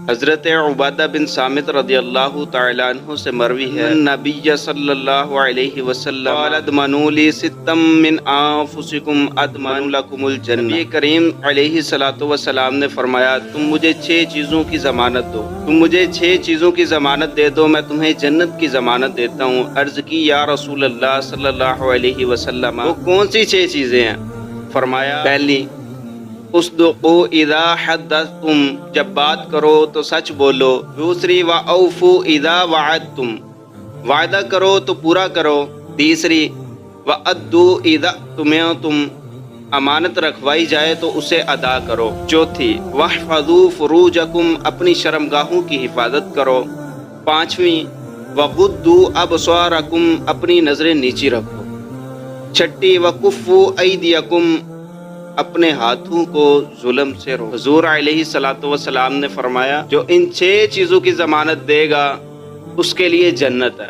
حضرت عبادہ بن صامت رضی اللہ تعالیٰ عنہ سے مروی ہے نبی صلی اللہ علیہ وسلم قال ادمنوا لی ستا من انفسکم ادمن لکم الجنہ۔ نبی کریم علیہ الصلوۃ والسلام نے فرمایا تم مجھے 6 چیزوں کی ضمانت دو، تم مجھے 6 چیزوں کی ضمانت دے دو، میں تمہیں جنت کی ضمانت دیتا ہوں۔ عرض کی یا رسول اللہ صلی اللہ علیہ وسلم وہ کون سی 6 چیزیں ہیں؟ فرمایا پہلی اصدقوا اذا حدثتم جب بات کرو تو سچ بولو۔ دوسری واوفوا اذا وعدتم وعدہ کرو تو پورا کرو۔ تیسری وادوا اذا تم امانت رکھوائی جائے تو اسے ادا کرو۔ چوتھی واحفظوا فروجکم اپنی شرمگاہوں کی حفاظت کرو۔ پانچویں وغضوا ابصارکم اپنی نظریں نیچی رکھو۔ چھٹی وکفوا ایدیکم اپنے ہاتھوں کو ظلم سے رو۔ حضور علیہ الصلوۃ والسلام نے فرمایا جو ان 6 چیزوں کی ضمانت دے گا اس کے لیے جنت ہے۔